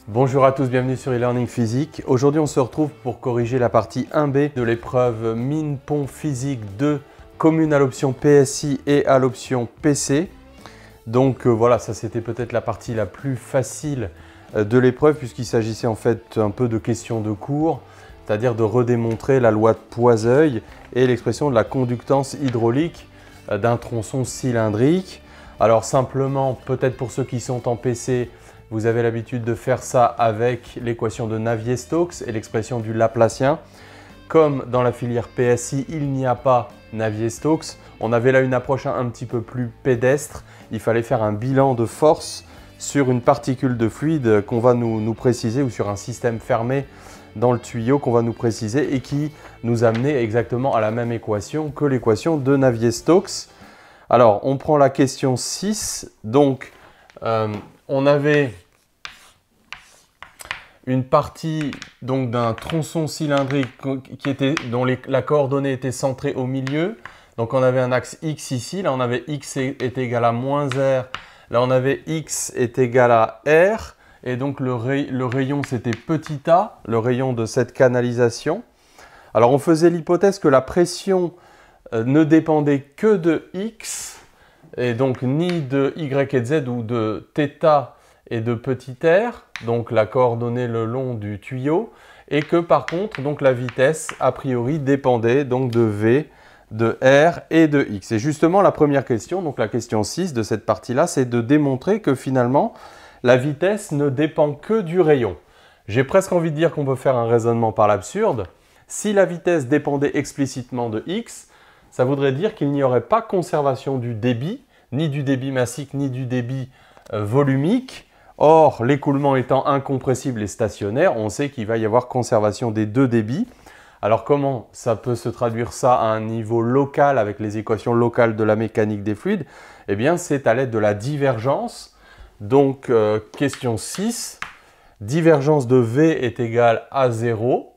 Bonjour à tous, bienvenue sur e-learning physique. Aujourd'hui, on se retrouve pour corriger la partie 1B de l'épreuve Mines-Ponts Physique 2, commune à l'option PSI et à l'option PC. Donc voilà, ça c'était peut-être la partie la plus facile de l'épreuve puisqu'il s'agissait en fait un peu de questions de cours, c'est-à-dire de redémontrer la loi de Poiseuille et l'expression de la conductance hydraulique d'un tronçon cylindrique. Alors simplement, peut-être pour ceux qui sont en PC, vous avez l'habitude de faire ça avec l'équation de Navier-Stokes et l'expression du Laplacien. Comme dans la filière PSI, il n'y a pas Navier-Stokes, on avait là une approche un petit peu plus pédestre. Il fallait faire un bilan de force sur une particule de fluide qu'on va nous préciser ou sur un système fermé dans le tuyau qu'on va nous préciser et qui nous amenait exactement à la même équation que l'équation de Navier-Stokes. Alors, on prend la question 6. Donc, on avait une partie d'un tronçon cylindrique dont la coordonnée était centrée au milieu. Donc on avait un axe X ici, là on avait X est égal à moins R, là on avait X est égal à R, et donc le rayon c'était petit a, le rayon de cette canalisation. Alors on faisait l'hypothèse que la pression ne dépendait que de X, et donc ni de Y et de Z ou de θ et de petit r, donc la coordonnée le long du tuyau, et que par contre donc la vitesse a priori dépendait donc de V, de R et de X. Et justement la première question, donc la question 6 de cette partie-là, c'est de démontrer que finalement la vitesse ne dépend que du rayon. J'ai presque envie de dire qu'on peut faire un raisonnement par l'absurde. Si la vitesse dépendait explicitement de X, ça voudrait dire qu'il n'y aurait pas conservation du débit, ni du débit massique, ni du débit volumique. Or, l'écoulement étant incompressible et stationnaire, on sait qu'il va y avoir conservation des deux débits. Alors, comment ça peut se traduire ça à un niveau local avec les équations locales de la mécanique des fluides? Eh bien, c'est à l'aide de la divergence. Donc, question 6, divergence de V est égale à 0.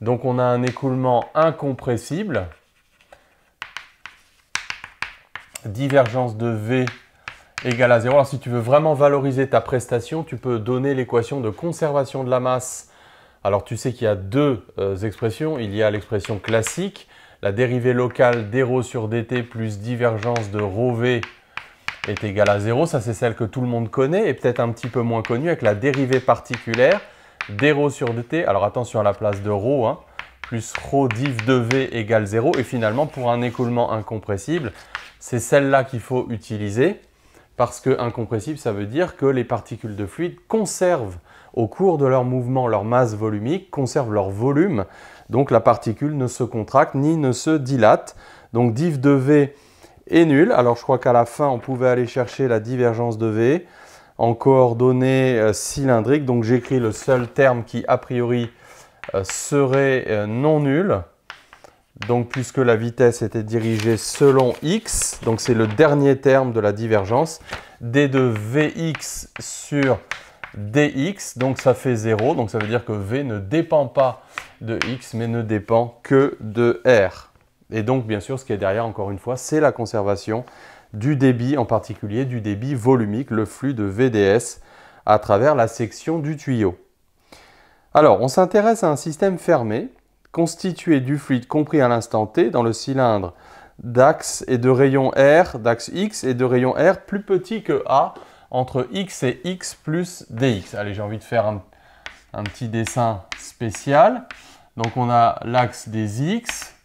Donc, on a un écoulement incompressible. Divergence de V égale à 0. Alors si tu veux vraiment valoriser ta prestation, tu peux donner l'équation de conservation de la masse. Alors tu sais qu'il y a deux expressions. Il y a l'expression classique, la dérivée locale dρ sur dt plus divergence de ρv est égale à 0. Ça c'est celle que tout le monde connaît et peut-être un petit peu moins connue avec la dérivée particulière dρ sur dt. Alors attention à la place de ρ, plus ρ div de v égale 0. Et finalement pour un écoulement incompressible, c'est celle-là qu'il faut utiliser. Parce que incompressible, ça veut dire que les particules de fluide conservent au cours de leur mouvement leur masse volumique, conservent leur volume. Donc la particule ne se contracte ni ne se dilate. Donc div de V est nul. Alors je crois qu'à la fin, on pouvait aller chercher la divergence de V en coordonnées cylindriques. Donc j'écris le seul terme qui a priori serait non nul. Donc, puisque la vitesse était dirigée selon x, donc c'est le dernier terme de la divergence, d de Vx sur dx, donc ça fait 0. Donc, ça veut dire que V ne dépend pas de x, mais ne dépend que de R. Et donc, bien sûr, ce qui est derrière, encore une fois, c'est la conservation du débit, en particulier du débit volumique, le flux de VDS, à travers la section du tuyau. Alors, on s'intéresse à un système fermé, constitué du fluide compris à l'instant t dans le cylindre d'axe et de rayon R, d'axe X et de rayon R plus petit que A entre X et X plus dx. Allez, j'ai envie de faire un petit dessin spécial. Donc on a l'axe des X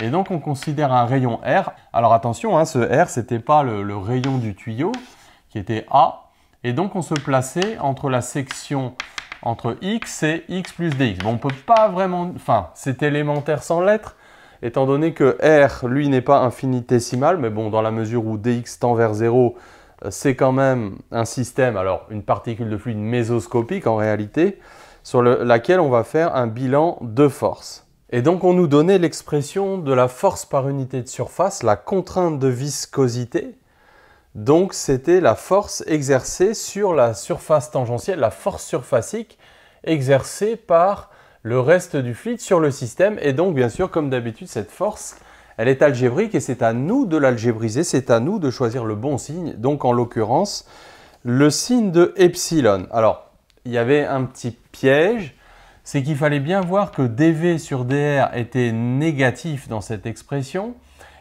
et donc on considère un rayon R. Alors attention, ce R, ce n'était pas le rayon du tuyau qui était A. Et donc on se plaçait entre la section entre x et x plus dx. Bon, on ne peut pas vraiment... Enfin, c'est élémentaire sans lettres, étant donné que R, lui, n'est pas infinitésimal, mais bon, dans la mesure où dx tend vers 0, c'est quand même un système, alors une particule de fluide mésoscopique en réalité, sur laquelle on va faire un bilan de force. Et donc, on nous donnait l'expression de la force par unité de surface, la contrainte de viscosité. Donc, c'était la force exercée sur la surface tangentielle, la force surfacique exercée par le reste du fluide sur le système. Et donc, bien sûr, comme d'habitude, cette force, elle est algébrique et c'est à nous de l'algébriser, c'est à nous de choisir le bon signe. Donc, en l'occurrence, le signe de epsilon. Alors, il y avait un petit piège, c'est qu'il fallait bien voir que dV sur dr était négatif dans cette expression.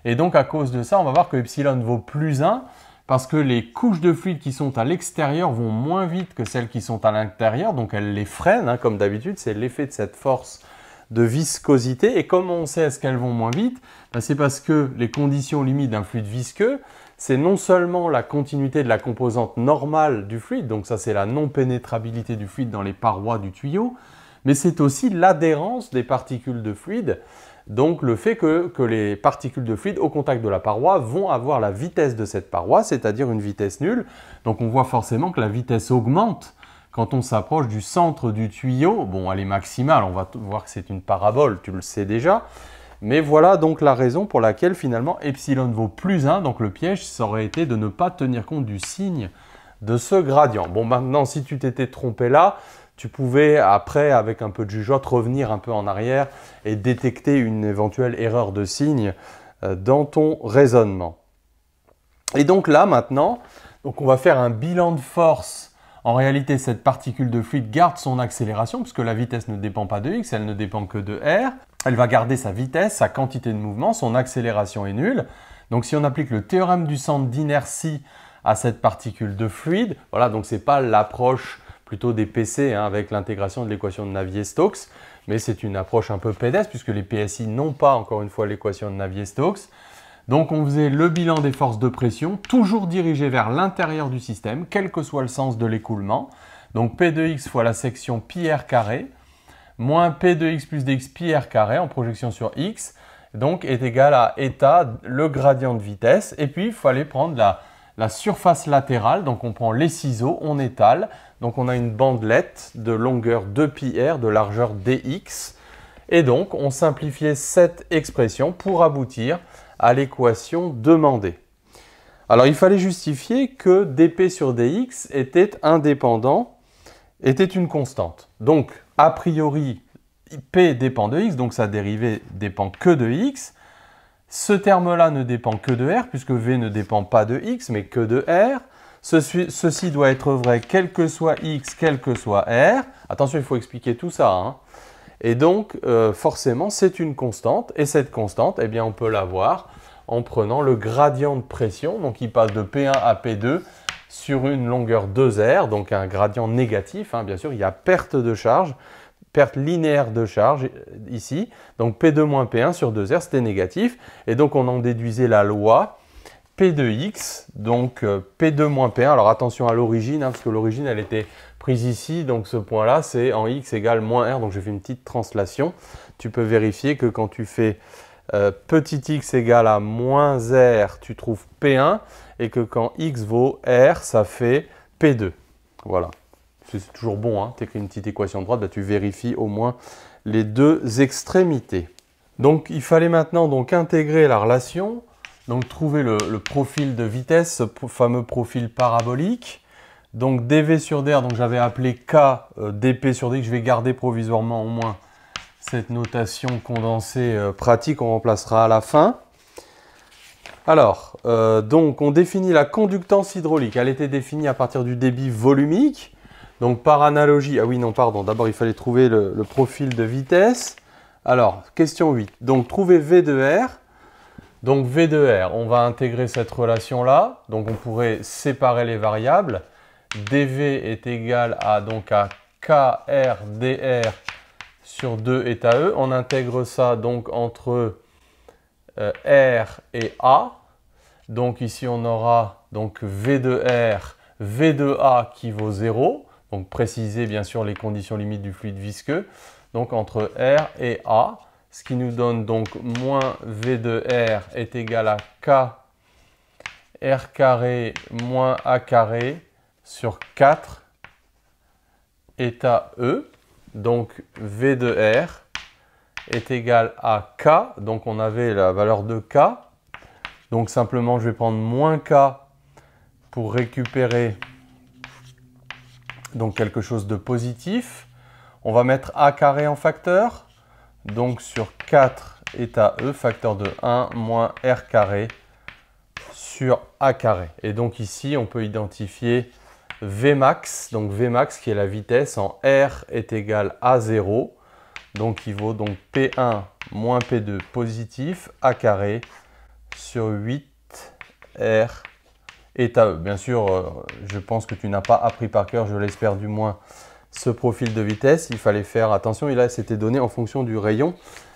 Et donc, à cause de ça, on va voir que epsilon vaut plus 1 parce que les couches de fluide qui sont à l'extérieur vont moins vite que celles qui sont à l'intérieur. Donc, elles les freinent, hein, comme d'habitude. C'est l'effet de cette force de viscosité. Et comment on sait est-ce qu'elles vont moins vite? Ben, c'est parce que les conditions limites d'un fluide visqueux, c'est non seulement la continuité de la composante normale du fluide, donc ça c'est la non-pénétrabilité du fluide dans les parois du tuyau, mais c'est aussi l'adhérence des particules de fluide, donc le fait que les particules de fluide au contact de la paroi vont avoir la vitesse de cette paroi, c'est-à-dire une vitesse nulle. Donc on voit forcément que la vitesse augmente quand on s'approche du centre du tuyau. Bon, elle est maximale, on va voir que c'est une parabole, tu le sais déjà. Mais voilà donc la raison pour laquelle finalement epsilon vaut plus 1, donc le piège ça aurait été de ne pas tenir compte du signe de ce gradient. Bon, maintenant si tu t'étais trompé là, tu pouvais après avec un peu de jugeote revenir un peu en arrière et détecter une éventuelle erreur de signe dans ton raisonnement. Et donc là maintenant, donc on va faire un bilan de force. En réalité, cette particule de fluide garde son accélération puisque la vitesse ne dépend pas de x, elle ne dépend que de r. Elle va garder sa vitesse, sa quantité de mouvement, son accélération est nulle. Donc si on applique le théorème du centre d'inertie à cette particule de fluide, voilà, donc ce n'est pas l'approche plutôt des PC hein, avec l'intégration de l'équation de Navier-Stokes, mais c'est une approche un peu pédestre puisque les PSI n'ont pas encore une fois l'équation de Navier-Stokes. Donc on faisait le bilan des forces de pression, toujours dirigé vers l'intérieur du système, quel que soit le sens de l'écoulement. Donc P de x fois la section pi r carré, moins P de x plus dx pi r carré en projection sur x, donc est égal à eta, le gradient de vitesse. Et puis il fallait prendre la surface latérale, donc on prend les ciseaux, on étale. Donc on a une bandelette de longueur 2 pi r, de largeur dx. Et donc on simplifiait cette expression pour aboutir à l'équation demandée. Alors il fallait justifier que dp sur dx était indépendant, était une constante. Donc a priori p dépend de x, donc sa dérivée dépend que de x. Ce terme-là ne dépend que de r, puisque v ne dépend pas de x, mais que de r. Ceci doit être vrai quel que soit x, quel que soit r. Attention, il faut expliquer tout ça, hein. Et donc, forcément, c'est une constante. Et cette constante, eh bien, on peut l'avoir en prenant le gradient de pression. Donc, il passe de P1 à P2 sur une longueur 2R, donc un gradient négatif. Hein, bien sûr, il y a perte de charge, perte linéaire de charge ici. Donc, P2 moins P1 sur 2R, c'était négatif. Et donc, on en déduisait la loi P de x, donc P2 moins P1. Alors, attention à l'origine, hein, parce que l'origine, elle était prise ici, donc ce point-là, c'est en x égale moins r, donc j'ai fait une petite translation. Tu peux vérifier que quand tu fais petit x égale à moins r, tu trouves P1, et que quand x vaut r, ça fait P2. Voilà. C'est toujours bon, hein, tu écris une petite équation de droite, bah, tu vérifies au moins les deux extrémités. Donc il fallait maintenant donc intégrer la relation, donc trouver le profil de vitesse, ce fameux profil parabolique. Donc dv sur dr, donc j'avais appelé k dp sur dx, je vais garder provisoirement au moins cette notation condensée pratique, on remplacera à la fin. Alors, donc on définit la conductance hydraulique, elle était définie à partir du débit volumique. Donc par analogie, ah oui non pardon, d'abord il fallait trouver le profil de vitesse. Alors, question 8, donc trouver v de r. Donc v de r, on va intégrer cette relation-là, donc on pourrait séparer les variables. dv est égal à, donc à kr dr sur 2 eta e. On intègre ça donc entre r et a. Donc ici on aura donc v de r, v de a qui vaut 0. Donc préciser bien sûr les conditions limites du fluide visqueux. Donc entre r et a, ce qui nous donne donc moins v de r est égal à k r carré moins a carré sur 4 eta e. Donc v de r est égal à k. Donc on avait la valeur de k. Donc simplement je vais prendre moins k pour récupérer donc quelque chose de positif. On va mettre a carré en facteur. Donc sur 4 eta e, facteur de 1 moins r carré sur a carré. Et donc ici, on peut identifier Vmax, donc Vmax qui est la vitesse en R est égal à 0. Donc il vaut donc P1 moins P2 positif A carré sur 8R état E. Bien sûr, je pense que tu n'as pas appris par cœur, je l'espère du moins, ce profil de vitesse. Il fallait faire attention, il s'était donné en fonction du rayon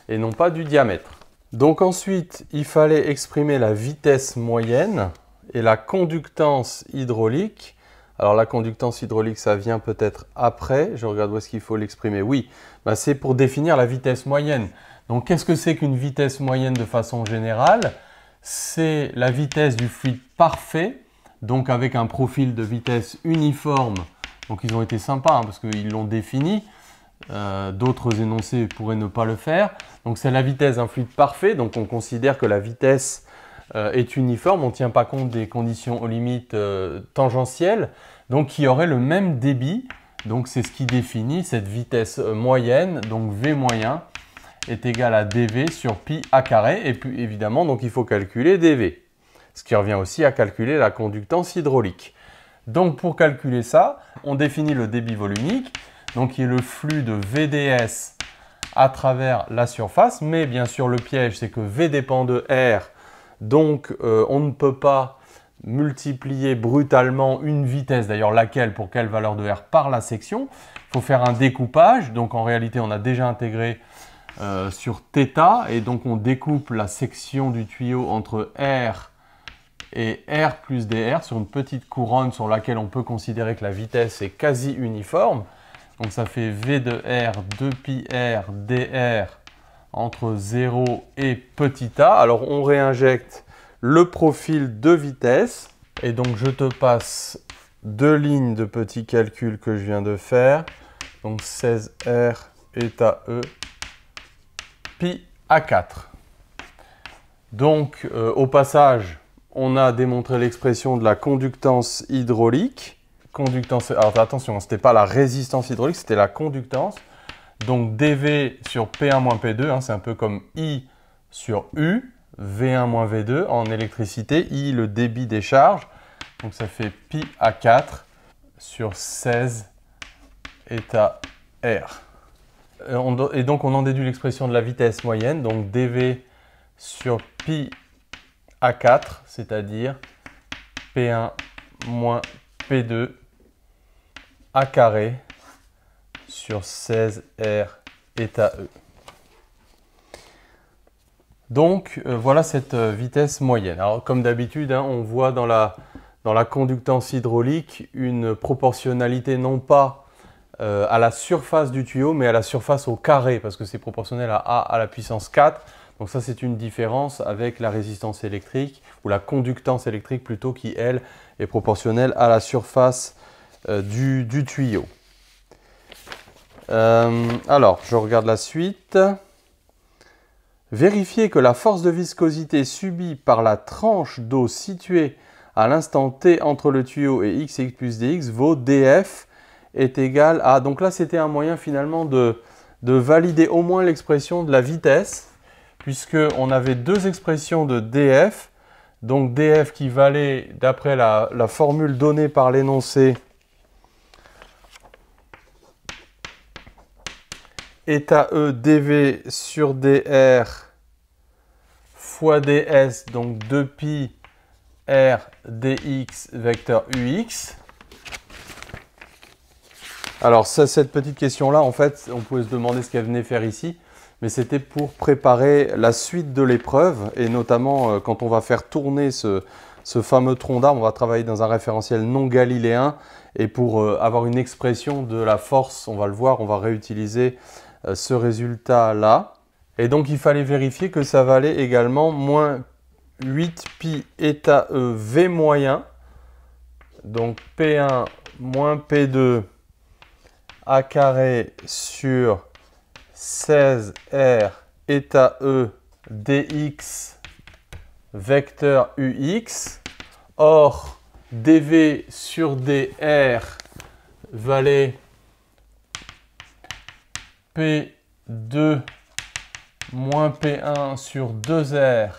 et non pas du diamètre. Donc ensuite, il fallait exprimer la vitesse moyenne et la conductance hydraulique. Alors la conductance hydraulique, ça vient peut-être après. Je regarde où est-ce qu'il faut l'exprimer. Oui, c'est pour définir la vitesse moyenne. Donc qu'est-ce que c'est qu'une vitesse moyenne de façon générale? C'est la vitesse du fluide parfait, donc avec un profil de vitesse uniforme. Donc ils ont été sympas parce qu'ils l'ont défini. D'autres énoncés pourraient ne pas le faire. Donc c'est la vitesse d'un fluide parfait. Donc on considère que la vitesse est uniforme. On ne tient pas compte des conditions aux limites tangentielles. Donc qui aurait le même débit. Donc c'est ce qui définit cette vitesse moyenne. Donc V moyen est égal à dV sur pi A carré. Et puis évidemment, donc il faut calculer dV. Ce qui revient aussi à calculer la conductance hydraulique. Donc pour calculer ça, on définit le débit volumique, donc qui est le flux de VDS à travers la surface. Mais bien sûr, le piège, c'est que V dépend de R. Donc on ne peut pas multiplier brutalement une vitesse, d'ailleurs laquelle, pour quelle valeur de R, par la section. Il faut faire un découpage. Donc en réalité, on a déjà intégré sur θ. Et donc on découpe la section du tuyau entre R et R plus dr sur une petite couronne sur laquelle on peut considérer que la vitesse est quasi uniforme. Donc ça fait V de R 2 pi R dr entre 0 et petit a. Alors on réinjecte le profil de vitesse. Et donc je te passe deux lignes de petits calculs que je viens de faire. Donc 16R état E pi A4. Donc au passage, on a démontré l'expression de la conductance hydraulique. Alors attention, ce n'était pas la résistance hydraulique, c'était la conductance. Donc dV sur P1 moins P2, c'est un peu comme I sur U, V1 moins V2 en électricité, I le débit des charges. Donc ça fait pi A4 sur 16 état R. Et donc on en déduit l'expression de la vitesse moyenne, donc dV sur pi A4, c'est-à-dire P1 moins P2 A carré sur 16R état E. Donc voilà cette vitesse moyenne. Alors comme d'habitude, on voit dans la conductance hydraulique une proportionnalité non pas à la surface du tuyau, mais à la surface au carré, parce que c'est proportionnel à A à la puissance 4. Donc ça, c'est une différence avec la résistance électrique, ou la conductance électrique plutôt, qui, elle, est proportionnelle à la surface du tuyau. Alors, je regarde la suite. Vérifiez que la force de viscosité subie par la tranche d'eau située à l'instant t entre le tuyau et x plus dx vaut df est égal à... Donc là, c'était un moyen finalement de valider au moins l'expression de la vitesse, puisqu'on avait deux expressions de df. Donc df qui valait, d'après la formule donnée par l'énoncé, état E dv sur dr fois ds, donc 2pi r dx vecteur ux. Alors cette petite question-là, en fait, on pouvait se demander ce qu'elle venait faire ici, mais c'était pour préparer la suite de l'épreuve, et notamment quand on va faire tourner ce fameux tronc d'arbre, on va travailler dans un référentiel non galiléen, et pour avoir une expression de la force, on va le voir, on va réutiliser ce résultat-là. Et donc il fallait vérifier que ça valait également moins 8 pi état E V moyen, donc P1 moins P2 A carré sur 16R état E dx vecteur ux. Or, dv sur dr valait P2 moins P1 sur 2R,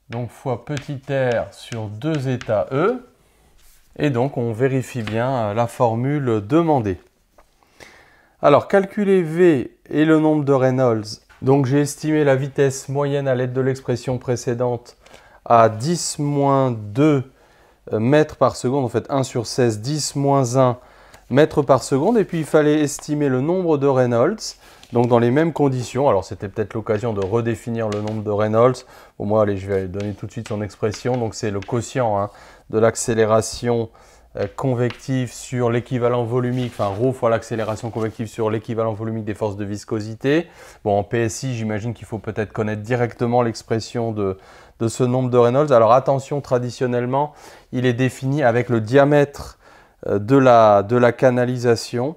donc fois petit r sur 2 état E. Et donc, on vérifie bien la formule demandée. Alors, calculer V et le nombre de Reynolds. Donc, j'ai estimé la vitesse moyenne à l'aide de l'expression précédente à 10-2 mètres par seconde. En fait, 1 sur 16, 10-1 mètres par seconde. Et puis, il fallait estimer le nombre de Reynolds. Donc, dans les mêmes conditions. Alors, c'était peut-être l'occasion de redéfinir le nombre de Reynolds. Bon, moi, allez, je vais donner tout de suite son expression. Donc, c'est le quotient de l'accélération convective sur l'équivalent volumique, enfin ρ fois l'accélération convective sur l'équivalent volumique des forces de viscosité. Bon, en PSI, j'imagine qu'il faut peut-être connaître directement l'expression de ce nombre de Reynolds. Alors attention, traditionnellement, il est défini avec le diamètre de la canalisation.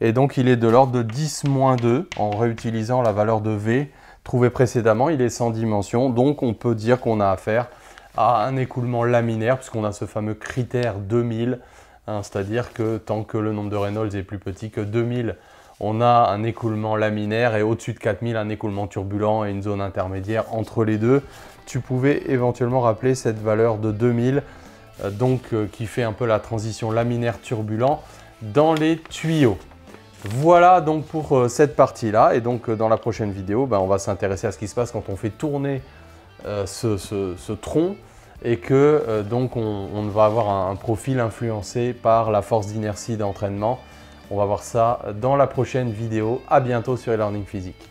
Et donc, il est de l'ordre de 10-2 en réutilisant la valeur de V trouvée précédemment. Il est sans dimension, donc on peut dire qu'on a affaire à un écoulement laminaire, puisqu'on a ce fameux critère 2000, c'est-à-dire que tant que le nombre de Reynolds est plus petit que 2000, on a un écoulement laminaire, et au-dessus de 4000, un écoulement turbulent et une zone intermédiaire entre les deux. Tu pouvais éventuellement rappeler cette valeur de 2000, qui fait un peu la transition laminaire-turbulent dans les tuyaux. Voilà donc pour cette partie-là, et donc dans la prochaine vidéo, on va s'intéresser à ce qui se passe quand on fait tourner ce tronc, et que donc on va avoir un profil influencé par la force d'inertie d'entraînement. On va voir ça dans la prochaine vidéo. À bientôt sur e-learning physique.